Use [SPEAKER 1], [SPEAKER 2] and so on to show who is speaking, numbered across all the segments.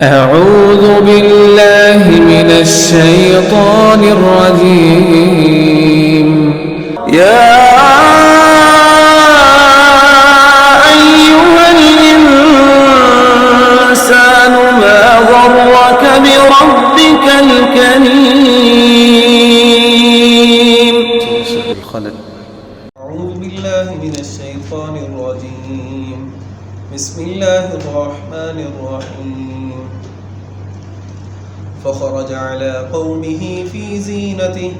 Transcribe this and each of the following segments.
[SPEAKER 1] أعوذ بالله من الشيطان الرجيم يا أيها الإنسان ما غرك بربك الكريم.
[SPEAKER 2] أعوذ بالله من الشيطان الرجيم بسم الله الرحمن الرحيم فخرج على قومه في زينته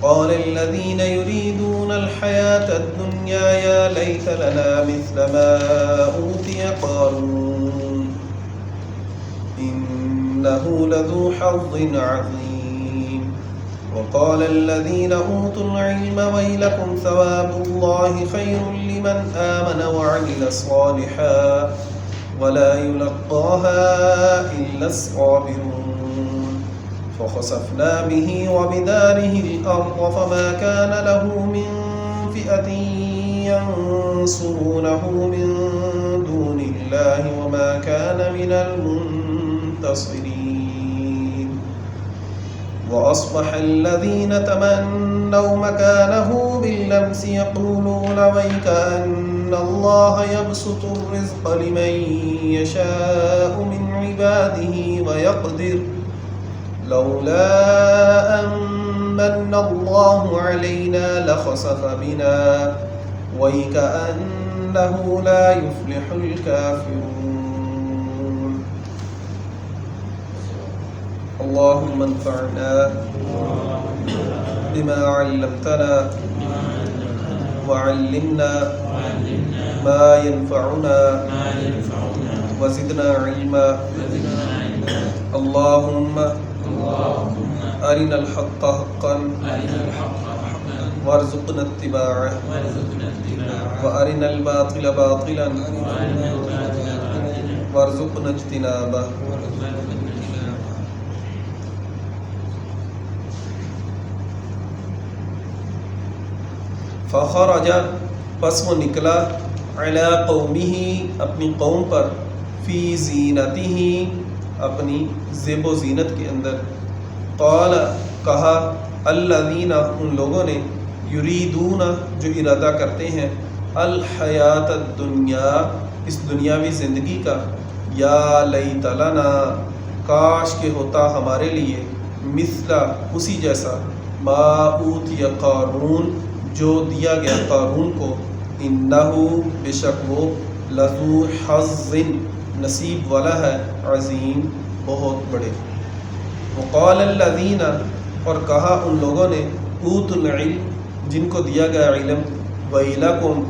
[SPEAKER 2] قال الذين يريدون الحياة الدنيا يا ليت لنا مثل ما أوتي قارون إنه لذو حظ عظيم وقال الذين أوتوا العلم ويلكم ثواب الله خير لمن آمن وعمل صالحا ولا يلقاها إلا الصابرون فخسفنا به وبداره الأرض فما كان له من فئة ينصرونه من دون الله وما كان من المنتصرين وأصبح الذين تمنوا مكانه بالأمس يقولون ويكأن الله يبسط الرزق لمن يشاء من عباده ويقدر لولا أن من الله علينا لخسف بنا ويكأنه لا يفلح الكافرون اللهم انفعنا بما علمتنا وعلمنا ما ينفعنا وزدنا علما اللهم أرنا الحق حقا وارزقنا اتباعه وأرنا الباطل باطلا وارزقنا اجتنابه فخرج پس وہ نکلا علی قومہ اپنی قوم پر فی زینتہ اپنی زیب و زینت کے اندر قال کہا الذین ان لوگوں نے یریدون جو ارادہ کرتے ہیں الحیات الدنیا اس دنیاوی زندگی کا یا لیت لنا کاش کہ ہوتا ہمارے لیے مثل اسی جیسا ما اوتی قارون جو دیا گیا قارون کو انہو بے شک وہ لذو حظ نصیب والا ہے عظیم بہت بڑے وقال الذین اور کہا ان لوگوں نے اوت العلم جن کو دیا گیا علم ویلکم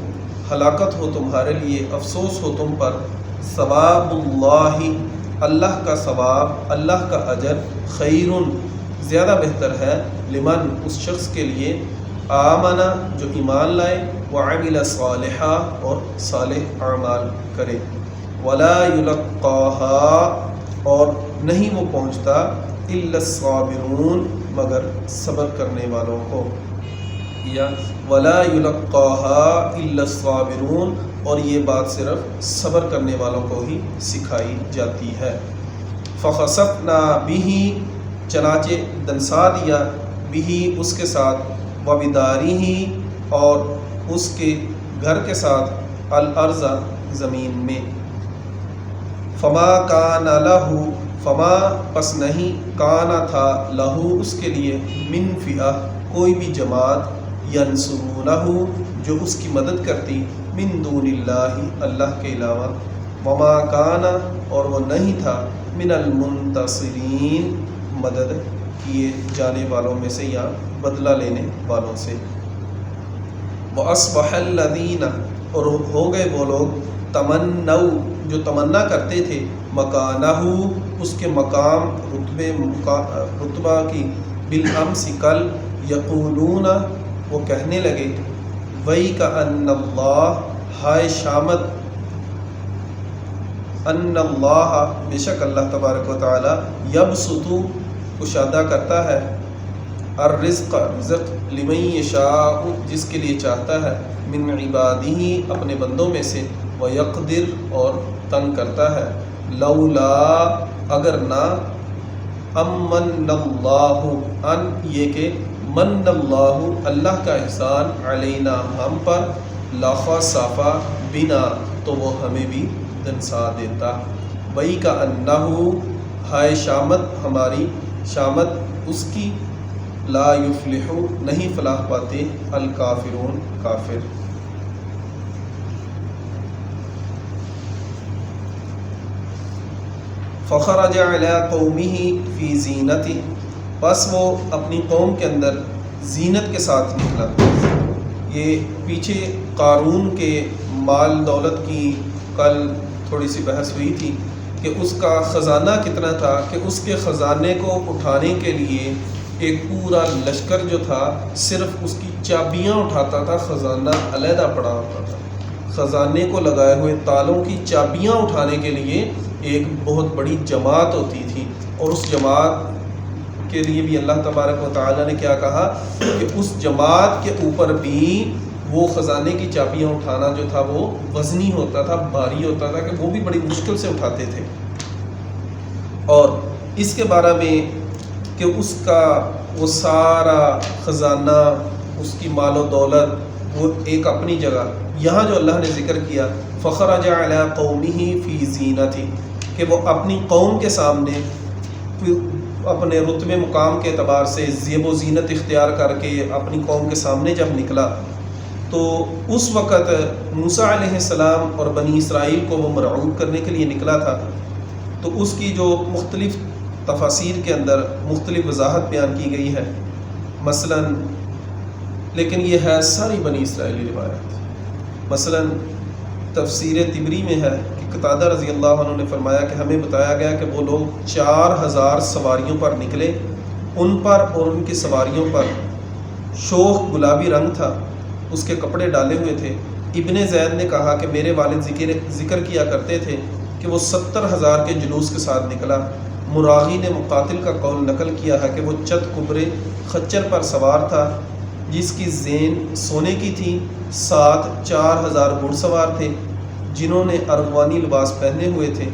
[SPEAKER 2] ہلاکت ہو تمہارے لیے افسوس ہو تم پر ثواب اللہ اللہ کا ثواب اللہ کا اجر خیر زیادہ بہتر ہے لمن اس شخص کے لیے آمنا جو ایمان لائے وعمل صالحا اور صالح اعمال کرے ولا یلقاها اور نہیں وہ پہنچتا الا الصابرون مگر صبر کرنے والوں کو یا ولا یلقاها الا الصابرون اور یہ بات صرف صبر کرنے والوں کو ہی سکھائی جاتی ہے فخسفنا به چنانچہ دنسا دیا به اس کے ساتھ وبدارہ اور اس کے گھر کے ساتھ الارض زمین میں فما کان لہ فما پس نہیں کانا تھا لہو اس کے لیے من فئہ کوئی بھی جماعت ینصرونہ جو اس کی مدد کرتی من دون اللہ اللہ کے علاوہ وما کانا اور وہ نہیں تھا من المنتصرین مدد کیے جانے والوں میں سے یا بدلہ لینے والوں سے وَأَصْبَحَ الَّذِينَ اور ہو گئے وہ لوگ تمنوا جو تمنا کرتے تھے مکانہ اس کے مقام رتبہ کی بالامس کل یقولون وہ کہنے لگے وَيْكَأَنَّ اللَّهَ ہائے شامت ان اللہ بے شک اللہ تبارک و تعالی یبسط کشادہ کرتا ہے الرزق رزق لمن یشاء جس کے لیے چاہتا ہے من عبادہ اپنے بندوں میں سے ویقدر اور تنگ کرتا ہے لولا اگر نہ امن اللہ ان یہ کہ من اللہ اللہ کا احسان علینا ہم پر لخسف بنا تو وہ ہمیں بھی دنسا دیتا وہی کا انہو ہائے شامت ہماری شامت اس کی لا یفلح نہیں فلاح پاتے الکافرون کافر. فخرج علی قومہ فی زینتہ بس وہ اپنی قوم کے اندر زینت کے ساتھ نکلا. یہ پیچھے قارون کے مال دولت کی کل تھوڑی سی بحث ہوئی تھی کہ اس کا خزانہ کتنا تھا کہ اس کے خزانے کو اٹھانے کے لیے ایک پورا لشکر جو تھا صرف اس کی چابیاں اٹھاتا تھا، خزانہ علیحدہ پڑا ہوتا تھا. خزانے کو لگائے ہوئے تالوں کی چابیاں اٹھانے کے لیے ایک بہت بڑی جماعت ہوتی تھی، اور اس جماعت کے لیے بھی اللہ تبارک و تعالیٰ نے کیا کہا کہ اس جماعت کے اوپر بھی وہ خزانے کی چابیاں اٹھانا جو تھا وہ وزنی ہوتا تھا، بھاری ہوتا تھا، کہ وہ بھی بڑی مشکل سے اٹھاتے تھے. اور اس کے بارے میں کہ اس کا وہ سارا خزانہ، اس کی مال و دولت وہ ایک اپنی جگہ. یہاں جو اللہ نے ذکر کیا فخرج علی قومہ فی زینتہ کہ وہ اپنی قوم کے سامنے اپنے رتبے مقام کے اعتبار سے زیب و زینت اختیار کر کے اپنی قوم کے سامنے جب نکلا تو اس وقت موسیٰ علیہ السلام اور بنی اسرائیل کو وہ مرعوب کرنے کے لیے نکلا تھا. تو اس کی جو مختلف تفاسیر کے اندر مختلف وضاحت بیان کی گئی ہے، مثلا لیکن یہ ہے ساری بنی اسرائیلی روایت. مثلا تفسیر طبری میں ہے کہ قتادہ رضی اللہ عنہ نے فرمایا کہ ہمیں بتایا گیا کہ وہ لوگ 4000 سواریوں پر نکلے، ان پر اور ان کی سواریوں پر شوخ گلابی رنگ تھا، اس کے کپڑے ڈالے ہوئے تھے. ابن زید نے کہا کہ میرے والد ذکر کیا کرتے تھے کہ وہ 70,000 کے جلوس کے ساتھ نکلا. مراغی نے مقاتل کا قول نقل کیا ہے کہ وہ چت کبرے خچر پر سوار تھا جس کی زین سونے کی تھی، ساتھ 4000 گھڑ سوار تھے جنہوں نے ارغوانی لباس پہنے ہوئے تھے.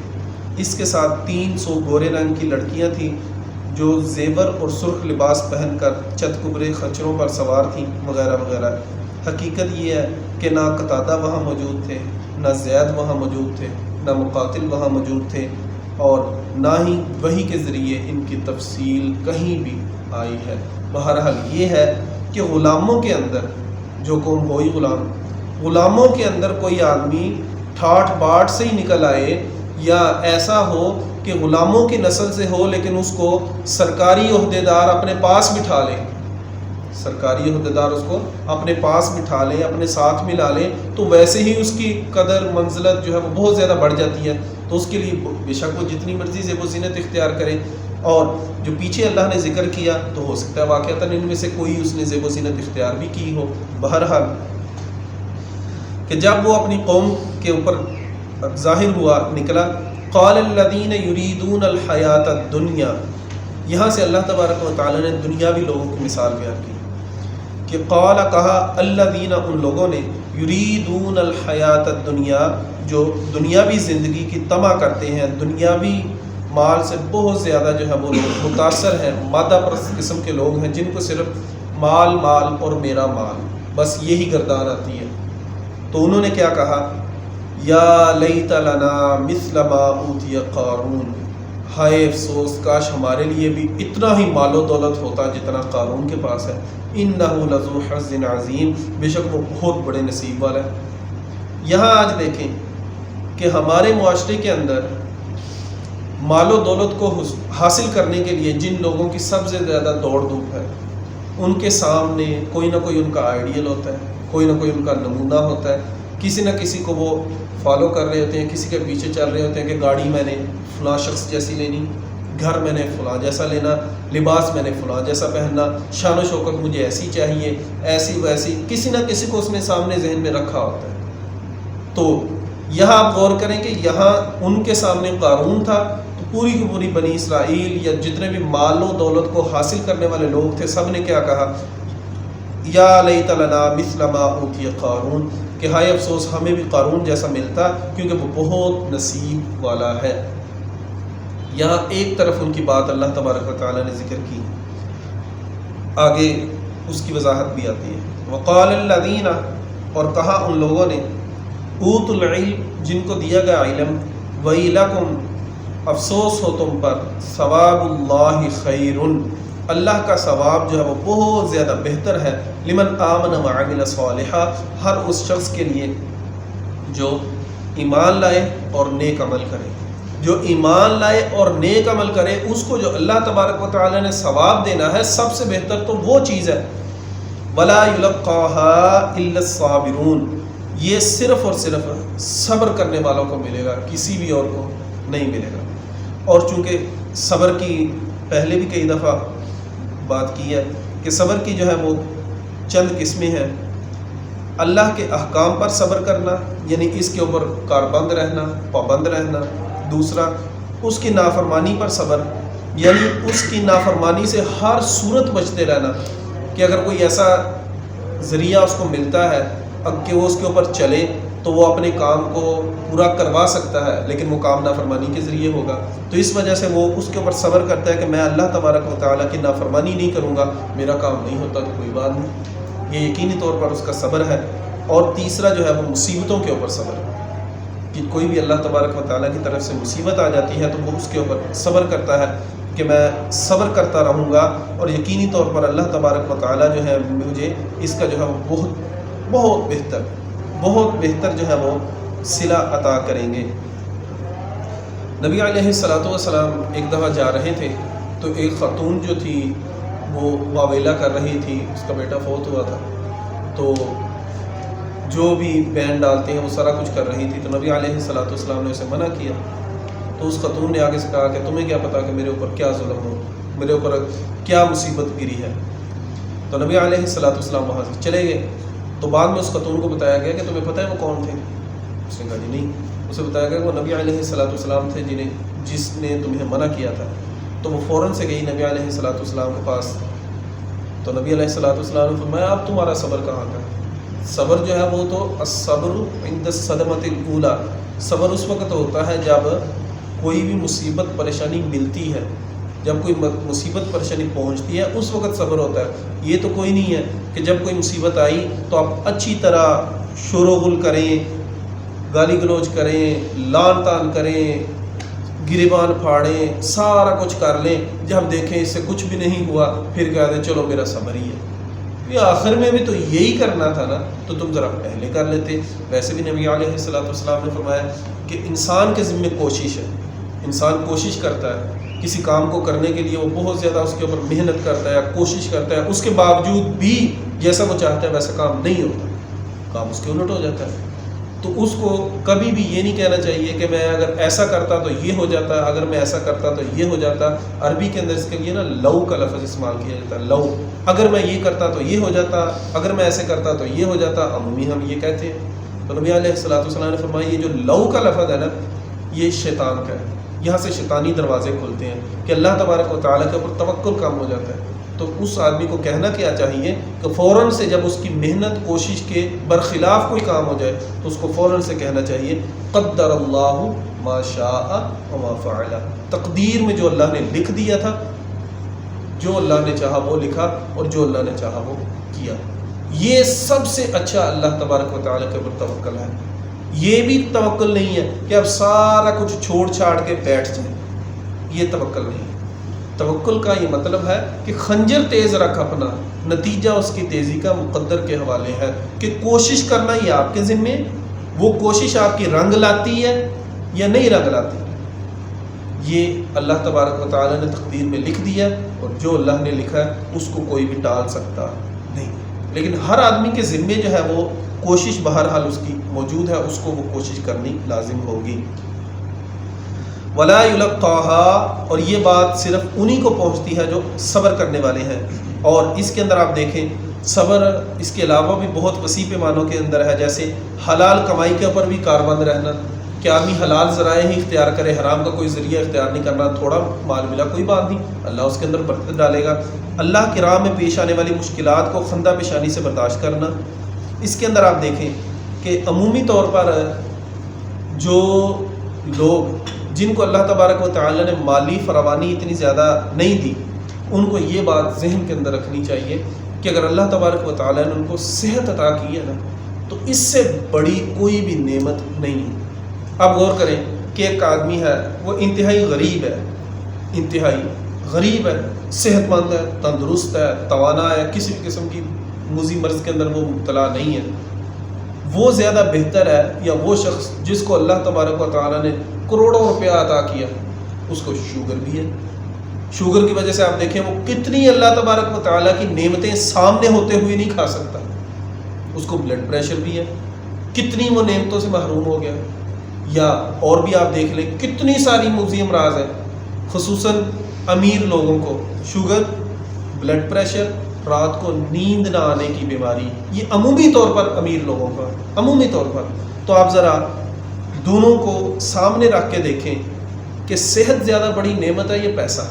[SPEAKER 2] اس کے ساتھ 300 گورے رنگ کی لڑکیاں تھیں جو زیور اور سرخ لباس پہن کر چت کبرے خچروں پر سوار تھیں وغیرہ وغیرہ. حقیقت یہ ہے کہ نہ قتادہ وہاں موجود تھے، نہ زید وہاں موجود تھے، نہ مقاتل وہاں موجود تھے، اور نہ ہی وحی کے ذریعے ان کی تفصیل کہیں بھی آئی ہے. بہرحال یہ ہے کہ غلاموں کے اندر جو قوم ہوئی غلاموں کے اندر کوئی آدمی ٹھاٹ باٹ سے ہی نکل آئے یا ایسا ہو کہ غلاموں کی نسل سے ہو لیکن اس کو سرکاری عہدیدار اپنے پاس بٹھا لے، سرکاری عہدیدار اس کو اپنے پاس بٹھا لے، اپنے ساتھ ملا لے، تو ویسے ہی اس کی قدر منزلت جو ہے وہ بہت زیادہ بڑھ جاتی ہے. تو اس کے لیے بے شک وہ جتنی مرضی زیب و زینت اختیار کرے. اور جو پیچھے اللہ نے ذکر کیا تو ہو سکتا ہے واقعتاً ان میں سے کوئی اس نے زیب و زینت اختیار بھی کی ہو. بہرحال کہ جب وہ اپنی قوم کے اوپر ظاہر ہوا نکلا، قال الذین یریدون الحیات الدنیا، یہاں سے اللہ تبارک و تعالی نے دنیاوی لوگوں کی مثال بیان کی کہ قال کہا الذین ان لوگوں نے یریدون الحیات الدنیا جو دنیاوی زندگی کی طمع کرتے ہیں، دنیاوی مال سے بہت زیادہ جو ہے وہ لوگ متاثر ہیں، مادہ پرست قسم کے لوگ ہیں جن کو صرف مال مال اور میرا مال بس یہی گردان آتی ہے. تو انہوں نے کیا کہا، یا لیت لنا مثل ما اوتی قارون، ہائے افسوس کاش ہمارے لیے بھی اتنا ہی مال و دولت ہوتا جتنا قارون کے پاس ہے. انہ لذو حظ عظیم، بے شک وہ بہت بڑے نصیب والا ہے. یہاں آج دیکھیں کہ ہمارے معاشرے کے اندر مال و دولت کو حاصل کرنے کے لیے جن لوگوں کی سب سے زیادہ دوڑ دھوپ ہے، ان کے سامنے کوئی نہ کوئی ان کا آئیڈیل ہوتا ہے، کوئی نہ کوئی ان کا نمونہ ہوتا ہے. کسی نہ کسی کو وہ فالو کر رہے ہوتے ہیں، کسی کے پیچھے چل رہے ہوتے ہیں کہ گاڑی میں نے فلاں شخص جیسی لینی، گھر میں نے فلاں جیسا لینا، لباس میں نے فلاں جیسا پہننا، شان و شوکت مجھے ایسی چاہیے، ایسی ویسی، کسی نہ کسی کو اس نے سامنے ذہن میں رکھا ہوتا ہے. تو یہاں آپ غور کریں کہ یہاں ان کے سامنے قارون تھا، تو پوری کی پوری بنی اسرائیل یا جتنے بھی مال و دولت کو حاصل کرنے والے لوگ تھے سب نے کیا کہا، یا لیت لنا مثل ما اوتی قارون، کہ ہائے افسوس ہمیں بھی قارون جیسا ملتا کیونکہ وہ بہت نصیب والا ہے. یہاں ایک طرف ان کی بات اللہ تبارک و تعالیٰ نے ذکر کی، آگے اس کی وضاحت بھی آتی ہے۔ وقال الذین، اور کہا ان لوگوں نے، اوتوا العلم، جن کو دیا گیا علم، ویلکم، افسوس ہو تم پر، ثواب اللہ خیر، اللہ کا ثواب جو ہے وہ بہت زیادہ بہتر ہے، لمن آمن وعمل صالحا، ہر اس شخص کے لیے جو ایمان لائے اور نیک عمل کرے، جو ایمان لائے اور نیک عمل کرے، اس کو جو اللہ تبارک و تعالی نے ثواب دینا ہے، سب سے بہتر تو وہ چیز ہے۔ ولا یلقاها الا الصابرون، یہ صرف اور صرف صبر کرنے والوں کو ملے گا، کسی بھی اور کو نہیں ملے گا۔ اور چونکہ صبر کی پہلے بھی کئی دفعہ بات کی ہے کہ صبر کی جو ہے وہ چند قسمیں ہیں۔ اللہ کے احکام پر صبر کرنا، یعنی اس کے اوپر کاربند رہنا، پابند رہنا۔ دوسرا، اس کی نافرمانی پر صبر، یعنی اس کی نافرمانی سے ہر صورت بچتے رہنا، کہ اگر کوئی ایسا ذریعہ اس کو ملتا ہے کہ وہ اس کے اوپر چلے تو وہ اپنے کام کو پورا کروا سکتا ہے، لیکن وہ کام نافرمانی کے ذریعے ہوگا، تو اس وجہ سے وہ اس کے اوپر صبر کرتا ہے کہ میں اللہ تبارک و تعالیٰ کی نافرمانی نہیں کروں گا، میرا کام نہیں ہوتا تو کوئی بات نہیں، یہ یقینی طور پر اس کا صبر ہے۔ اور تیسرا جو ہے وہ مصیبتوں کے اوپر صبر، کہ کوئی بھی اللہ تبارک و تعالیٰ کی طرف سے مصیبت آ جاتی ہے تو وہ اس کے اوپر صبر کرتا ہے کہ میں صبر کرتا رہوں گا، اور یقینی طور پر اللہ تبارک و تعالیٰ جو ہے مجھے اس کا جو ہے وہ بہت بہتر جو ہے وہ صلہ عطا کریں گے۔ نبی علیہ الصلوۃ والسلام ایک دفعہ جا رہے تھے تو ایک خاتون جو تھی وہ واویلا کر رہی تھی، اس کا بیٹا فوت ہوا تھا، تو جو بھی بین ڈالتے ہیں وہ سارا کچھ کر رہی تھی، تو نبی علیہ الصلوۃ والسلام نے اسے منع کیا۔ تو اس خاتون نے آگے سے کہا کہ تمہیں کیا پتا کہ میرے اوپر کیا ظلم ہو، میرے اوپر کیا مصیبت گری ہے۔ تو نبی علیہ الصلوۃ والسلام وہاں سے چلے گئے، تو بعد میں اس خاتون کو بتایا گیا کہ تمہیں پتہ ہے وہ کون تھے؟ اس نے کہا جی نہیں۔ اسے بتایا گیا کہ وہ نبی علیہ الصلوۃ والسلام تھے جس نے تمہیں منع کیا تھا۔ تو وہ فوراً سے گئی نبی علیہ الصلوۃ والسلام کے پاس، تو نبی علیہ الصلوۃ والسلام نے فرمایا اب تمہارا صبر کہاں کا؟ صبر جو ہے وہ تو الصبر عند الصدمۃ الاولیٰ، صبر اس وقت ہوتا ہے جب کوئی بھی مصیبت پریشانی ملتی ہے، جب کوئی مصیبت پریشانی پہنچتی ہے اس وقت صبر ہوتا ہے۔ یہ تو کوئی نہیں ہے کہ جب کوئی مصیبت آئی تو آپ اچھی طرح شور و غل کریں، گالی گلوچ کریں، لان تان کریں، گریبان پھاڑیں، سارا کچھ کر لیں، جب دیکھیں اس سے کچھ بھی نہیں ہوا پھر کہہ دیں چلو میرا صبر ہی ہے۔ یہ آخر میں بھی تو یہی کرنا تھا نا، تو تم ذرا پہلے کر لیتے۔ ویسے بھی نبی علیہ الصلوۃ والسلام نے فرمایا کہ انسان کے ذمہ کوشش ہے، انسان کوشش کرتا ہے کسی کام کو کرنے کے لیے، وہ بہت زیادہ اس کے اوپر محنت کرتا ہے، کوشش کرتا ہے، اس کے باوجود بھی جیسا وہ چاہتا ہے ویسا کام نہیں ہوتا، کام اس کے الٹ ہو جاتا ہے۔ تو اس کو کبھی بھی یہ نہیں کہنا چاہیے کہ میں اگر ایسا کرتا تو یہ ہو جاتا، اگر میں ایسا کرتا تو یہ ہو جاتا۔ عربی کے اندر اس کے لیے نا لو کا لفظ استعمال کیا جاتا ہے، لو، اگر میں یہ کرتا تو یہ ہو جاتا، اگر میں ایسے کرتا تو یہ ہو جاتا، عمومی ہم یہ کہتے ہیں۔ تو نبی علیہ الصلوۃ والسلام نے فرمایا یہ جو لو کا لفظ ہے نا یہ شیطان کا ہے، یہاں سے شیطانی دروازے کھلتے ہیں کہ اللہ تبارک و تعالیٰ کے اوپر توکل کم ہو جاتا ہے۔ تو اس آدمی کو کہنا کیا چاہیے کہ فوراً سے جب اس کی محنت کوشش کے برخلاف کوئی کام ہو جائے تو اس کو فوراً سے کہنا چاہیے قدر اللہ ما شاء وما فعل، تقدیر میں جو اللہ نے لکھ دیا تھا، جو اللہ نے چاہا وہ لکھا اور جو اللہ نے چاہا وہ کیا۔ یہ سب سے اچھا اللہ تبارک و تعالیٰ کے اوپر توکل ہے۔ یہ بھی توکل نہیں ہے کہ اب سارا کچھ چھوڑ چھاڑ کے بیٹھ جائیں، یہ توکل نہیں ہے۔ توکل کا یہ مطلب ہے کہ خنجر تیز رکھ اپنا، نتیجہ اس کی تیزی کا مقدر کے حوالے ہے، کہ کوشش کرنا یہ آپ کے ذمے، وہ کوشش آپ کی رنگ لاتی ہے یا نہیں رنگ لاتی، یہ اللہ تبارک و تعالیٰ نے تقدیر میں لکھ دیا، اور جو اللہ نے لکھا ہے اس کو کوئی بھی ٹال سکتا نہیں۔ لیکن ہر آدمی کے ذمے جو ہے وہ کوشش بہرحال اس کی موجود ہے، اس کو وہ کوشش کرنی لازم ہوگی۔ ولا یلقاها، اور یہ بات صرف انہی کو پہنچتی ہے جو صبر کرنے والے ہیں۔ اور اس کے اندر آپ دیکھیں صبر اس کے علاوہ بھی بہت وسیع پیمانوں کے اندر ہے، جیسے حلال کمائی کے اوپر بھی کاربند رہنا، کہ آدمی حلال ذرائع ہی اختیار کرے، حرام کا کوئی ذریعہ اختیار نہیں کرنا۔ تھوڑا مال ملا کوئی بات نہیں، اللہ اس کے اندر برکت ڈالے گا۔ اللہ کی راہ میں پیش آنے والی مشکلات کو خندہ پیشانی سے برداشت کرنا۔ اس کے اندر آپ دیکھیں کہ عمومی طور پر جو لوگ جن کو اللہ تبارک و تعالی نے مالی فراوانی اتنی زیادہ نہیں دی، ان کو یہ بات ذہن کے اندر رکھنی چاہیے کہ اگر اللہ تبارک و تعالی نے ان کو صحت عطا کی ہے نا، تو اس سے بڑی کوئی بھی نعمت نہیں ہے۔ اب غور کریں کہ ایک آدمی ہے، وہ انتہائی غریب ہے، انتہائی غریب ہے، صحت مند ہے، تندرست ہے، توانا ہے، کسی بھی قسم کی موذی مرض کے اندر وہ مبتلا نہیں ہے، وہ زیادہ بہتر ہے یا وہ شخص جس کو اللہ تبارک و تعالی نے کروڑوں روپیہ عطا کیا، اس کو شوگر بھی ہے؟ شوگر کی وجہ سے آپ دیکھیں وہ کتنی اللہ تبارک و تعالیٰ کی نعمتیں سامنے ہوتے ہوئے نہیں کھا سکتا، اس کو بلڈ پریشر بھی ہے، کتنی وہ نعمتوں سے محروم ہو گیا۔ یا اور بھی آپ دیکھ لیں کتنی ساری موذی امراض ہیں، خصوصاً امیر لوگوں کو شوگر، بلڈ پریشر، رات کو نیند نہ آنے کی بیماری، یہ عمومی طور پر امیر لوگوں کا، عمومی طور پر۔ تو آپ ذرا دونوں کو سامنے رکھ کے دیکھیں کہ صحت زیادہ بڑی نعمت ہے یا پیسہ؟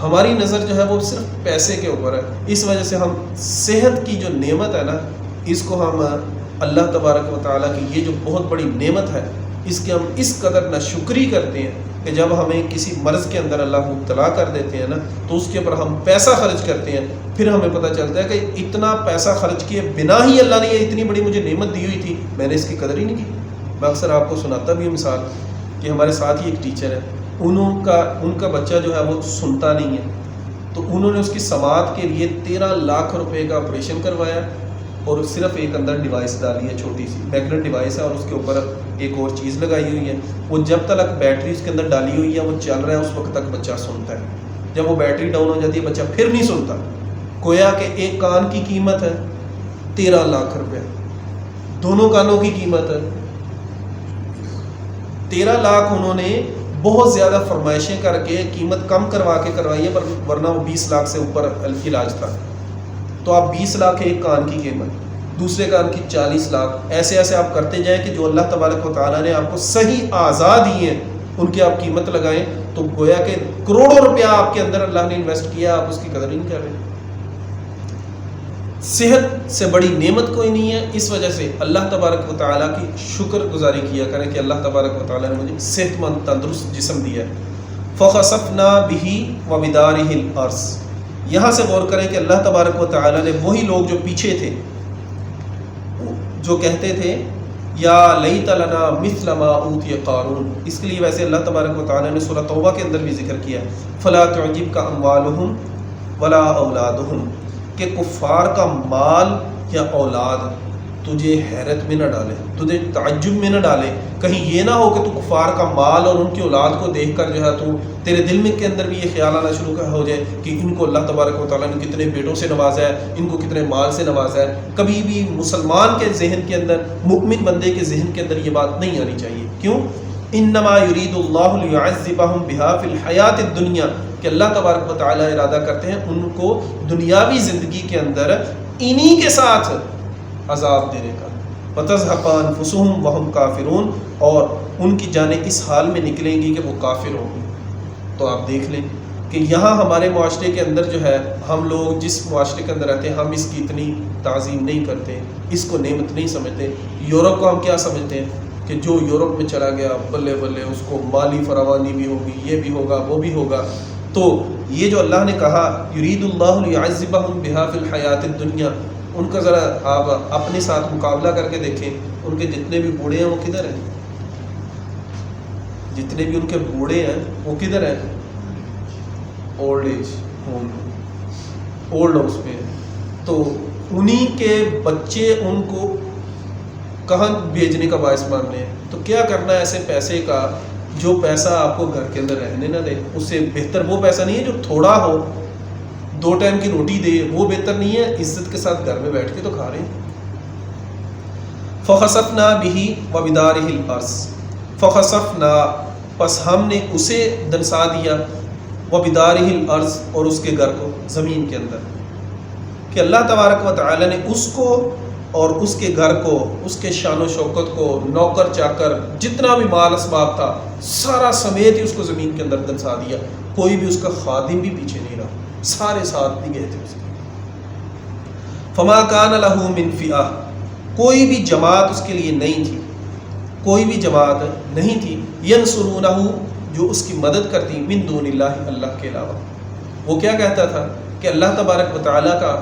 [SPEAKER 2] ہماری نظر جو ہے وہ صرف پیسے کے اوپر ہے، اس وجہ سے ہم صحت کی جو نعمت ہے نا، اس کو ہم اللہ تبارک و تعالیٰ کی یہ جو بہت بڑی نعمت ہے، اس کے ہم اس قدر ناشکری کرتے ہیں کہ جب ہمیں کسی مرض کے اندر اللہ مبتلا کر دیتے ہیں نا، تو اس کے اوپر ہم پیسہ خرچ کرتے ہیں، پھر ہمیں پتہ چلتا ہے کہ اتنا پیسہ خرچ کیے بنا ہی اللہ نے یہ اتنی بڑی مجھے نعمت دی ہوئی تھی، میں نے اس کی قدر ہی نہیں کی۔ میں اکثر آپ کو سناتا بھی ہوں مثال کہ ہمارے ساتھ ہی ایک ٹیچر ہے، ان کا بچہ جو ہے وہ سنتا نہیں ہے، تو انہوں نے اس کی سماعت کے لیے 13 لاکھ روپے کا آپریشن کروایا، اور صرف ایک اندر ڈیوائس ڈالی ہے، چھوٹی سی میگنیٹ ڈیوائس ہے، اور اس کے اوپر ایک اور چیز لگائی ہوئی ہے، وہ جب تک بیٹری اس کے اندر ڈالی ہوئی ہے وہ چل رہا ہے، اس وقت تک بچہ سنتا ہے۔ جب وہ بیٹری ڈاؤن ہو جاتی ہے بچہ پھر نہیں سنتا۔ گویا کہ ایک کان کی قیمت ہے 13 لاکھ روپے، دونوں کانوں کی قیمت ہے 13 لاکھ۔ انہوں نے بہت زیادہ فرمائشیں کر کے قیمت کم کروا کے کروائی ہے، پر ورنہ وہ 20 لاکھ سے اوپر علاج تھا۔ تو آپ 20 لاکھ ایک کان کی قیمت، دوسرے کان کی 40 لاکھ، ایسے ایسے آپ کرتے جائیں کہ جو اللہ تبارک و تعالیٰ نے آپ کو صحیح اعضاء دیے ہیں ان کی آپ قیمت لگائیں، تو گویا کہ کروڑوں روپیہ آپ کے اندر اللہ نے انویسٹ کیا، آپ اس کی قدر ہی نہیں کر رہے۔ صحت سے بڑی نعمت کوئی نہیں ہے، اس وجہ سے اللہ تبارک و تعالیٰ کی شکر گزاری کیا کریں کہ اللہ تبارک و تعالیٰ نے مجھے صحت مند تندرست جسم دیا ہے۔ فَخَسَفْنَا بِهِ وَبِدَارِهِ الْأَرْضِ، یہاں سے غور کریں کہ اللہ تبارک و تعالیٰ نے وہی لوگ جو پیچھے تھے، جو کہتے تھے یا لیت لنا مثل ما اوتی قارون، اس کے لیے ویسے اللہ تبارک و تعالیٰ نے سورہ توبہ کے اندر بھی ذکر کیا فلا تعجبک اموالہم ولا اولادہم، کہ کفار کا مال یا اولاد تجھے حیرت میں نہ ڈالے، تجھے تعجب میں نہ ڈالے، کہیں یہ نہ ہو کہ تو کفار کا مال اور ان کی اولاد کو دیکھ کر جو ہے تو تیرے دل میں کے اندر بھی یہ خیال آنا شروع ہو جائے کہ ان کو اللہ تبارک و تعالیٰ نے کتنے بیٹوں سے نوازا ہے، ان کو کتنے مال سے نوازا ہے۔ کبھی بھی مسلمان کے ذہن کے اندر، مؤمن بندے کے ذہن کے اندر یہ بات نہیں آنی چاہیے۔ کیوں؟ انما یرید اللہ لیعذبہم بہا فی الحیات الدنیا، کہ اللہ تبارک و تعالیٰ ارادہ کرتے ہیں ان کو دنیاوی زندگی کے اندر انہی کے ساتھ عذاب دینے کا۔ وَتَزْهَقَ أَنفُسُهُمْ وَهُمْ كَافِرُونَ، اور ان کی جانیں اس حال میں نکلیں گی کہ وہ کافر ہوں گے۔ تو آپ دیکھ لیں کہ یہاں ہمارے معاشرے کے اندر جو ہے، ہم لوگ جس معاشرے کے اندر رہتے ہیں، ہم اس کی اتنی تعظیم نہیں کرتے، اس کو نعمت نہیں سمجھتے۔ یورپ کو ہم کیا سمجھتے ہیں کہ جو یورپ میں چلا گیا بلے بلے اس کو مالی فراوانی بھی ہوگی، یہ بھی ہوگا، وہ بھی ہوگا۔ تو یہ جو اللہ نے کہا یرید اللہ لیعذبہم بہا فی الحیات الدنیا، ان کا ذرا آپ اپنے ساتھ مقابلہ کر کے دیکھیں، ان کے جتنے بھی بوڑھے ہیں وہ کدھر ہیں؟ جتنے بھی ان کے بوڑھے ہیں وہ کدھر ہیں؟ Old age home, old house پہ ہیں۔ تو انہی کے بچے ان کو کہاں بھیجنے کا باعث مان رہے ہیں۔ تو کیا کرنا ہے ایسے پیسے کا جو پیسہ آپ کو گھر کے اندر رہنے نہ دے؟ اس سے بہتر وہ پیسہ نہیں ہے جو تھوڑا ہو، 2 ٹائم کی روٹی دے، وہ بہتر نہیں ہے؟ عزت کے ساتھ گھر میں بیٹھ کے تو کھا رہے ہیں۔ فَخَسَفْنَا بِهِ وَبِدَارِهِ الْأَرْضِ، فَخَسَفْنَا، پس ہم نے اسے دنسا دیا، وَبِدَارِهِ الْأَرْضِ، اور اس کے گھر کو، زمین کے اندر، کہ اللہ تبارک و تعالی نے اس کو اور اس کے گھر کو، اس کے شان و شوکت کو، نوکر چاکر، جتنا بھی مال اسباب تھا سارا سمیت ہی اس کو زمین کے اندر دنسا دیا۔ کوئی بھی اس کا خادم بھی پیچھے نہیں رہا، سارے ساتھ بھی گئے تھے اس کے۔ فما کان لہ من فئہ، کوئی بھی جماعت اس کے لیے نہیں تھی، کوئی بھی جماعت نہیں تھی ینصرونہ جو اس کی مدد کرتی من دون اللہ اللہ کے علاوہ. وہ کیا کہتا تھا کہ اللہ تبارک و تعالیٰ کا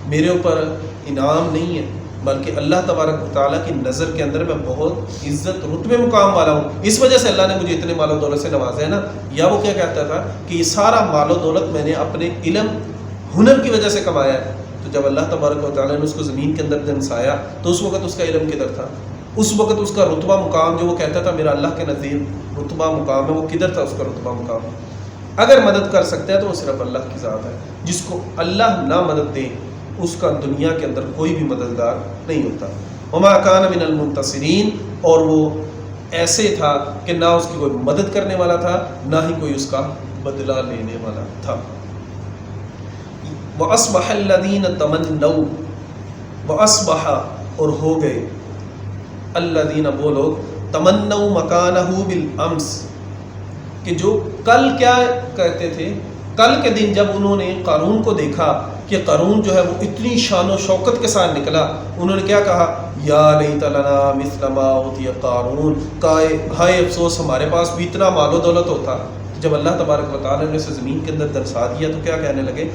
[SPEAKER 2] میرے اوپر انعام نہیں ہے بلکہ اللہ تبارک و تعالیٰ کی نظر کے اندر میں بہت عزت رتبے مقام والا ہوں, اس وجہ سے اللہ نے مجھے اتنے مال و دولت سے نوازا ہے نا. یا وہ کیا کہتا تھا کہ یہ سارا مال و دولت میں نے اپنے علم ہنر کی وجہ سے کمایا ہے. تو جب اللہ تبارک و تعالیٰ نے اس کو زمین کے اندر دنسایا تو اس وقت اس کا علم کدھر تھا؟ اس وقت اس کا رتبہ مقام جو وہ کہتا تھا میرا اللہ کے نزدیک رتبہ مقام ہے, وہ کدھر تھا اس کا رتبہ مقام؟ اگر مدد کر سکتا ہے تو وہ صرف اللہ کی ذات ہے. جس کو اللہ نہ مدد دے اس کا دنیا کے اندر کوئی بھی مددگار نہیں ہوتا. وما کان من المنتصرین, اور وہ ایسے تھا کہ نہ اس کی کوئی مدد کرنے والا تھا نہ ہی کوئی اس کا بدلہ لینے والا تھا. وَأَصْبَحَ الَّذِينَ تَمَنَّوْا, وَأَصْبَحَ اور ہو گئے الَّذِينَ وہ لوگ تَمَنَّوْا مَكَانَهُ بِالْأَمْسِ کہ جو کل کیا کہتے تھے, کل کے دن جب انہوں نے قارون کو دیکھا کہ قارون جو ہے وہ اتنی شان و شوکت کے ساتھ نکلا, انہوں نے کیا کہا یا لیت لنا مثل ما اوتی قارون, ہائے افسوس ہمارے پاس بھی اتنا مال و دولت ہوتا. جب اللہ تبارک و تعالیٰ نے اسے زمین کے اندر درسا دیا تو کیا کہنے لگے؟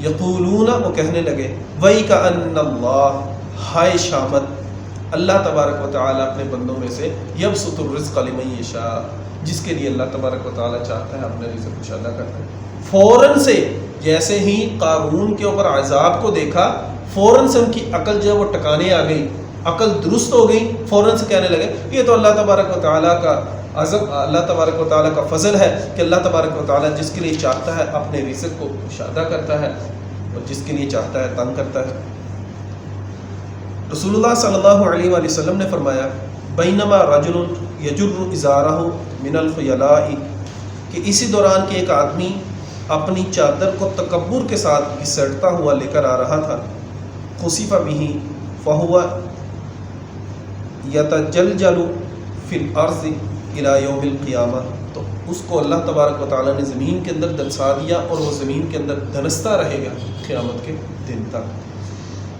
[SPEAKER 2] یقولون, وہ کہنے لگے وَيْكَأَنَّ اللَّهَ, ہائے شامت اللہ تبارک و تعالیٰ اپنے بندوں میں سے یبسط الرزق لمن یشاء, جس کے لیے اللہ تبارک و تعالیٰ چاہتا ہے اپنے رزق کشادہ کرتا ہے. فوراً سے جیسے ہی قارون کے اوپر عذاب کو دیکھا فوراً سے ان کی عقل جو ہے وہ ٹکانے آ گئی, عقل درست ہو گئی. فوراً سے کہنے لگے یہ تو اللہ تبارک و تعالیٰ کا عذاب, اللہ تبارک و تعالیٰ کا فضل ہے کہ اللہ تبارک و تعالیٰ جس کے لیے چاہتا ہے اپنے رزق کو کشادہ کرتا ہے اور جس کے لیے چاہتا ہے تنگ کرتا ہے. رسول اللہ صلی اللہ علیہ وآلہ وسلم نے فرمایا بینما رجل یجر ازارہ من الخیلاء, کہ اسی دوران کہ ایک آدمی اپنی چادر کو تکبر کے ساتھ گھسیٹتا ہوا لے کر آ رہا تھا. خسف به فهو یتجلجل فی الارض الی یوم القیامہ, تو اس کو اللہ تبارک و تعالیٰ نے زمین کے اندر دنسا دیا اور وہ زمین کے اندر دھنستا رہے گا قیامت کے دن تک.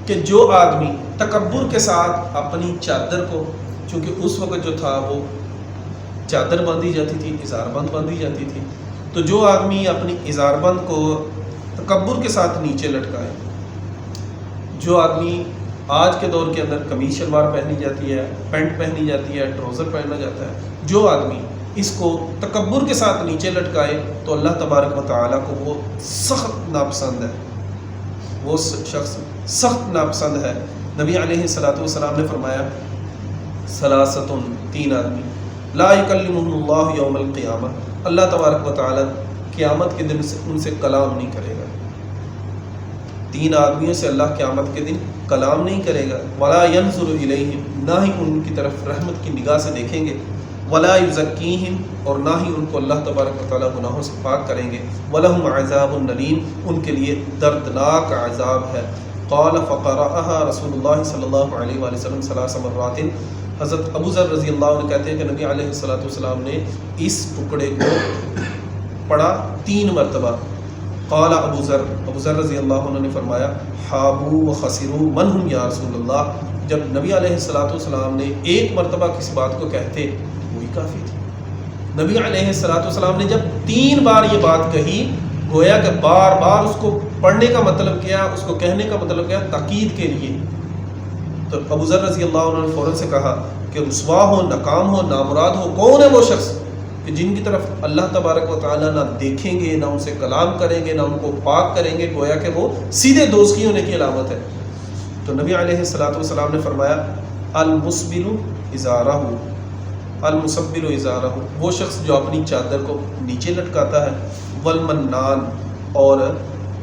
[SPEAKER 2] کہ جو آدمی تکبر کے ساتھ اپنی چادر کو, چونکہ اس وقت جو تھا وہ چادر باندھی جاتی تھی, ازار بند باندھی جاتی تھی, تو جو آدمی اپنی ازار بند کو تکبر کے ساتھ نیچے لٹکائے, جو آدمی آج کے دور کے اندر قمیص شلوار پہنی جاتی ہے, پینٹ پہنی جاتی ہے, ٹراؤزر پہنا جاتا ہے, جو آدمی اس کو تکبر کے ساتھ نیچے لٹکائے تو اللہ تبارک و تعالیٰ کو وہ سخت ناپسند ہے, وہ شخص سخت ناپسند ہے. نبی علیہ الصلوۃ والسلام نے فرمایا ثلاثۃ, تین آدمی لا یکلمہم اللہ یوم القیامہ, اللہ تبارک و تعالیٰ قیامت کے دن سے ان سے کلام نہیں کرے گا. تین آدمیوں سے اللہ قیامت کے دن کلام نہیں کرے گا. ولا ینظر الیہم, نہ ہی ان کی طرف رحمت کی نگاہ سے دیکھیں گے. ولا یزکیہم, اور نہ ہی ان کو اللہ تبارک و تعالیٰ گناہوں سے پاک کریں گے. ولہم عذاب الیم, ان کے لیے دردناک عذاب ہے. قال فقرأها رسول اللہ صلی اللہ علیہ وآلہ وسلم ثلاث مرات, حضرت ابو ذر رضی اللہ عنہ کہتے ہیں کہ نبی علیہ الصلوۃ والسلام نے اس ٹکڑے کو پڑھا 3 مرتبہ. قال ابو ذر رضی اللہ عنہ نے فرمایا حابوا وخسروا من هم یا رسول اللہ, جب نبی علیہ الصلوۃ والسلام نے ایک مرتبہ کسی بات کو کہتے وہی کافی تھی. نبی علیہ الصلوۃ والسلام نے جب 3 بار یہ بات کہی, گویا کہ بار بار اس کو پڑھنے کا مطلب کیا, اس کو کہنے کا مطلب کیا, تاکید کے لیے. تو ابو ذر رضی اللہ عنہ نے فوراً سے کہا کہ رسوا ہو, ناکام ہو, نامراد ہو, کون ہے وہ شخص کہ جن کی طرف اللہ تبارک و تعالیٰ نہ دیکھیں گے, نہ ان سے کلام کریں گے, نہ ان کو پاک کریں گے, گویا کہ وہ سیدھے دوزخی ہونے کی علامت ہے. تو نبی علیہ الصلوۃ والسلام نے فرمایا المسبل ازارہ, المسبل ازارہ, وہ شخص جو اپنی چادر کو نیچے لٹکاتا ہے. والمنان, اور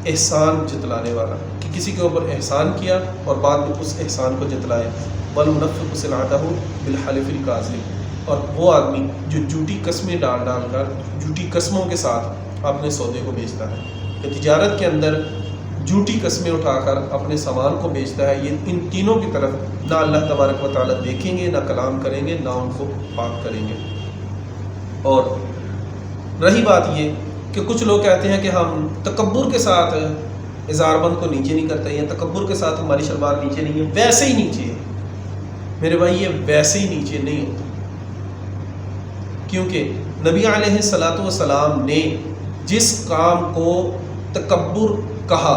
[SPEAKER 2] احسان جتلانے والا, کہ کسی کے اوپر احسان کیا اور بعد میں اس احسان کو جتلائے. والمنفق سلعتہ بالحلف الکاذب, اور وہ آدمی جو جھوٹی قسمیں ڈال کر, جھوٹی قسموں کے ساتھ اپنے سودے کو بیچتا ہے, کہ تجارت کے اندر جھوٹی قسمیں اٹھا کر اپنے سامان کو بیچتا ہے. یہ ان تینوں کی طرف نہ اللہ تبارک و تعالیٰ دیکھیں گے, نہ کلام کریں گے, نہ ان کو پاک کریں گے. اور رہی بات یہ کہ کچھ لوگ کہتے ہیں کہ ہم تکبر کے ساتھ ازار بند کو نیچے نہیں کرتے, یا تکبر کے ساتھ ہماری شلوار نیچے نہیں ہے, ویسے ہی نیچے ہے. میرے بھائی یہ ویسے ہی نیچے نہیں ہوتا. کیونکہ نبی علیہ الصلوۃ والسلام نے جس کام کو تکبر کہا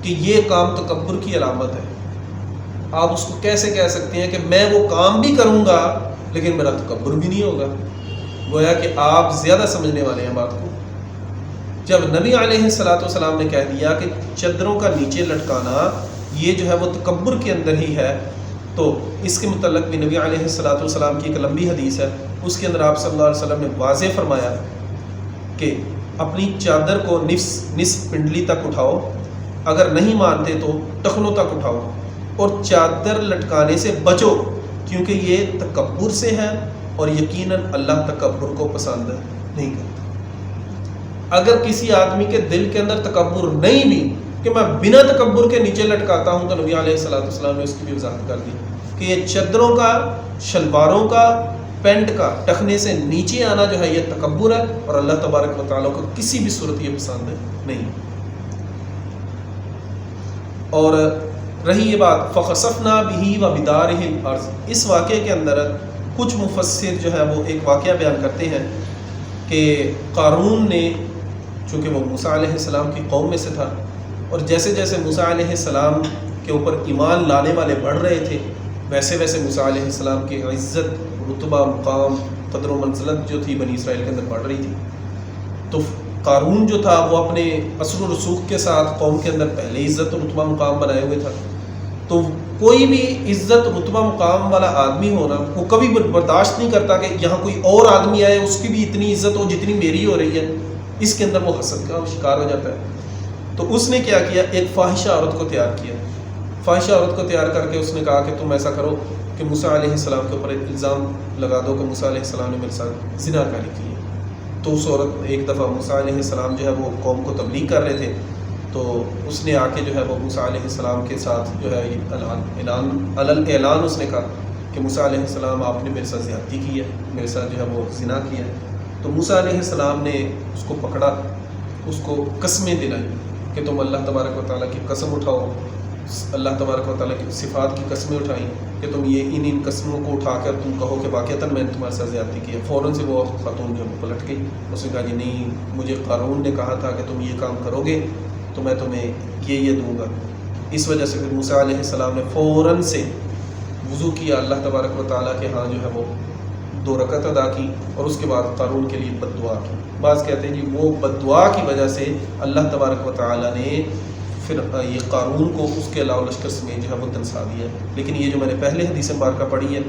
[SPEAKER 2] کہ یہ کام تکبر کی علامت ہے، آپ اس کو کیسے کہہ سکتے ہیں کہ میں وہ کام بھی کروں گا لیکن میرا تکبر بھی نہیں ہوگا؟ گویا کہ آپ زیادہ سمجھنے والے ہیں بات کو۔ جب نبی علیہ الصلوۃ والسلام نے کہہ دیا کہ چادروں کا نیچے لٹکانا یہ جو ہے وہ تکبر کے اندر ہی ہے، تو اس کے متعلق بھی نبی علیہ الصلوۃ والسلام کی ایک لمبی حدیث ہے، اس کے اندر آپ صلی اللہ علیہ وسلم نے واضح فرمایا کہ اپنی چادر کو نصف پنڈلی تک اٹھاؤ، اگر نہیں مانتے تو ٹخنوں تک اٹھاؤ، اور چادر لٹکانے سے بچو کیونکہ یہ تکبر سے ہے، اور یقیناً اللہ تکبر کو پسند نہیں کرتا۔ اگر کسی آدمی کے دل کے اندر تکبر نہیں بھی کہ میں بنا تکبر کے نیچے لٹکاتا ہوں، تو نبی علیہ الصلوۃ والسلام نے اس کی بھی وضاحت کر دی کہ یہ چادروں کا، شلواروں کا، پینٹ کا ٹخنے سے نیچے آنا جو ہے یہ تکبر ہے، اور اللہ تبارک و تعالیٰ کو کسی بھی صورت یہ پسند نہیں۔ اور رہی یہ بات فَخَسَفْنَا بِهِ وَبِدَارِهِ الْأَرْضِ، اس واقعے کے اندر کچھ مفسر جو ہے وہ ایک واقعہ بیان کرتے ہیں کہ قارون نے، چونکہ وہ موسیٰ علیہ السلام کی قوم میں سے تھا، اور جیسے جیسے موسیٰ علیہ السلام کے اوپر ایمان لانے والے بڑھ رہے تھے، ویسے ویسے موسیٰ علیہ السلام کی عزت، رتبہ، مقام، قدر و منزلت جو تھی بنی اسرائیل کے اندر بڑھ رہی تھی۔ تو قارون جو تھا وہ اپنے اثر و رسوخ کے ساتھ قوم کے اندر پہلے عزت و رتبہ مقام بنائے ہوئے تھا، تو کوئی بھی عزت رتبہ مقام والا آدمی ہونا وہ کبھی برداشت نہیں کرتا کہ یہاں کوئی اور آدمی آئے اس کی بھی اتنی عزت ہو جتنی میری ہو رہی ہے، اس کے اندر وہ حسد کا شکار ہو جاتا ہے۔ تو اس نے کیا کیا، ایک فاحشہ عورت کو تیار کیا، فاحشہ عورت کو تیار کر کے اس نے کہا کہ تم ایسا کرو کہ موسیٰ علیہ السلام کے اوپر ایک الزام لگا دو کہ موسیٰ علیہ السلام نے میرے ساتھ زنا کاری کی ہے۔ تو اس عورت ایک دفعہ موسیٰ علیہ السلام جو ہے وہ قوم کو تبلیغ کر رہے تھے، تو اس نے آ کے جو ہے وہ موسیٰ علیہ السلام کے ساتھ جو ہے اعلان اس نے کہا کہ موسیٰ علیہ السلام آپ نے میرے ساتھ زیادتی کی ہے، میرے ساتھ جو ہے وہ زنا کیا ہے۔ تو موسیٰ علیہ السلام نے اس کو پکڑا، اس کو قسمیں دلائی کہ تم اللہ تبارک و تعالیٰ کی قسم اٹھاؤ، اللہ تبارک و تعالیٰ کی صفات کی قسمیں اٹھائیں کہ تم یہ ان قسموں کو اٹھا کر تم کہو کہ واقعتاً میں نے تمہارے ساتھ زیادتی کی ہے۔ فوراً سے وہ خاتون جو پلٹ گئی، اس نے کہا جی نہیں، مجھے قارون نے کہا تھا کہ تم یہ کام کرو گے تو میں تمہیں یہ دوں گا۔ اس وجہ سے پھر موسیٰ علیہ السلام نے فوراً سے وضو کیا، اللہ تبارک و تعالیٰ کے ہاں جو ہے وہ 2 رکعت ادا کی، اور اس کے بعد قارون کے لیے بد دعا کی۔ بعض کہتے ہیں جی وہ بد دعا کی وجہ سے اللہ تبارک و تعالیٰ نے پھر یہ قارون کو اس کے علاوہ لشکر سمیت جو ہے وہ دنسا دیا۔ لیکن یہ جو میں نے پہلے حدیث مبارکہ پڑھی ہے،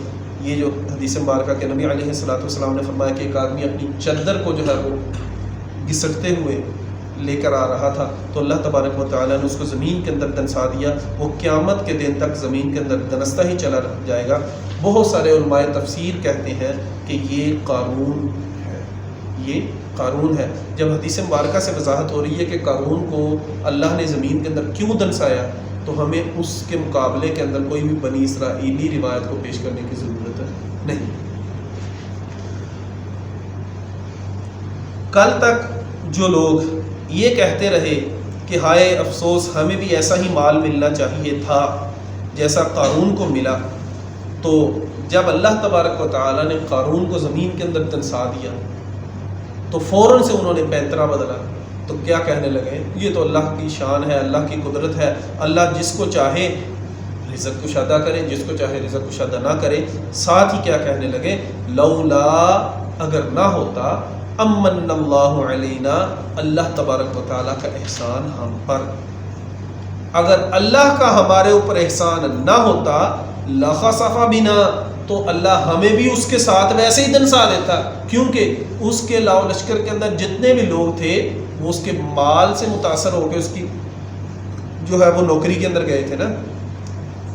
[SPEAKER 2] یہ جو حدیث مبارکہ کہ نبی علیہ الصلوۃ والسلام نے فرمایا کہ ایک آدمی اپنی چادر کو جو ہے وہ گھسٹتے ہوئے لے کر آ رہا تھا، تو اللہ تبارک و تعالیٰ نے اس کو زمین کے اندر دنسا دیا، وہ قیامت کے دن تک زمین کے اندر دنستا ہی چلا جائے گا۔ بہت سارے علماء تفسیر کہتے ہیں کہ یہ قارون ہے، یہ قارون ہے۔ جب حدیث مبارکہ سے وضاحت ہو رہی ہے کہ قارون کو اللہ نے زمین کے اندر کیوں دنسایا، تو ہمیں اس کے مقابلے کے اندر کوئی بھی بنی اسرائیلی روایت کو پیش کرنے کی ضرورت نہیں۔ کل تک جو لوگ یہ کہتے رہے کہ ہائے افسوس ہمیں بھی ایسا ہی مال ملنا چاہیے تھا جیسا قارون کو ملا، تو جب اللہ تبارک و تعالیٰ نے قارون کو زمین کے اندر دنسا دیا تو فوراً سے انہوں نے پینترا بدلا، تو کیا کہنے لگے، یہ تو اللہ کی شان ہے، اللہ کی قدرت ہے، اللہ جس کو چاہے رزق کشادہ کرے، جس کو چاہے رزق کشادہ نہ کرے۔ ساتھ ہی کیا کہنے لگے، لولا، اگر نہ ہوتا، امن اللہ علینا، اللہ تبارک و تعالیٰ کا احسان ہم پر، اگر اللہ کا ہمارے اوپر احسان نہ ہوتا، لخسف بنا، تو اللہ ہمیں بھی اس کے ساتھ ویسے ہی دنسا دیتا، کیونکہ اس کے لاؤ لشکر کے اندر جتنے بھی لوگ تھے وہ اس کے مال سے متاثر ہو کے اس کی جو ہے وہ نوکری کے اندر گئے تھے نا،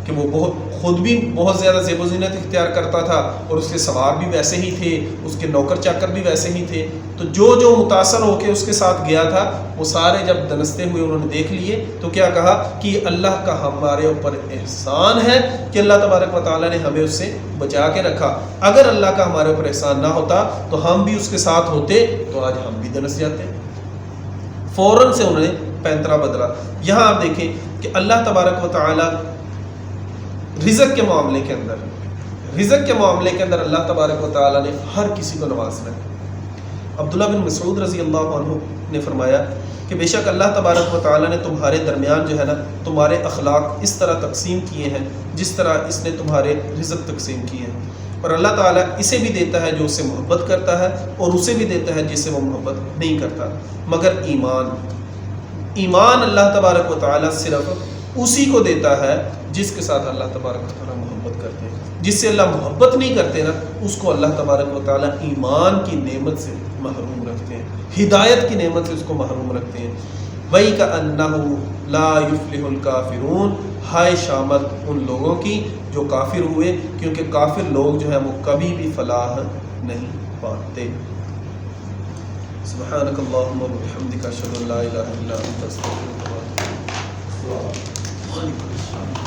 [SPEAKER 2] کہ وہ خود بھی بہت زیادہ زیب و زینت اختیار کرتا تھا، اور اس کے سوار بھی ویسے ہی تھے، اس کے نوکر چاکر بھی ویسے ہی تھے، تو جو متاثر ہو کے اس کے ساتھ گیا تھا وہ سارے جب دنستے ہوئے انہوں نے دیکھ لیے تو کیا کہا کہ اللہ کا ہمارے اوپر احسان ہے کہ اللہ تبارک و تعالیٰ نے ہمیں اس سے بچا کے رکھا، اگر اللہ کا ہمارے اوپر احسان نہ ہوتا تو ہم بھی اس کے ساتھ ہوتے تو آج ہم بھی دنس جاتے۔ فوراً سے انہوں نے پینترا بدلا۔ یہاں آپ دیکھیں کہ اللہ تبارک و تعالیٰ رزق کے معاملے کے اندر، رزق کے معاملے کے اندر اللہ تبارک و تعالیٰ نے ہر کسی کو نوازنا ہے۔ عبداللہ بن مسعود رضی اللہ عنہ نے فرمایا کہ بے شک اللہ تبارک و تعالیٰ نے تمہارے درمیان جو ہے نا تمہارے اخلاق اس طرح تقسیم کیے ہیں جس طرح اس نے تمہارے رزق تقسیم کیے ہیں، اور اللہ تعالیٰ اسے بھی دیتا ہے جو اس سے محبت کرتا ہے اور اسے بھی دیتا ہے جس سے وہ محبت نہیں کرتا، مگر ایمان اللہ تبارک و تعالیٰ صرف اسی کو دیتا ہے جس کے ساتھ اللہ تبارک و تعالیٰ محبت کرتے ہیں۔ جس سے اللہ محبت نہیں کرتے نا اس کو اللہ تبارک و تعالیٰ ایمان کی نعمت سے محروم رکھتے ہیں، ہدایت کی نعمت سے اس کو محروم رکھتے ہیں۔ وَيْكَأَنَّهُ لَا يُفْلِحُ الْكَافِرُونَ، ہائے شامت ان لوگوں کی جو کافر ہوئے، کیونکہ کافر لوگ جو ہیں وہ کبھی بھی فلاح نہیں پاتے۔ سبحانک اللہم و بحمدک، اشہد ان لا الہ الا انت، استغفرک و اتوب الیک۔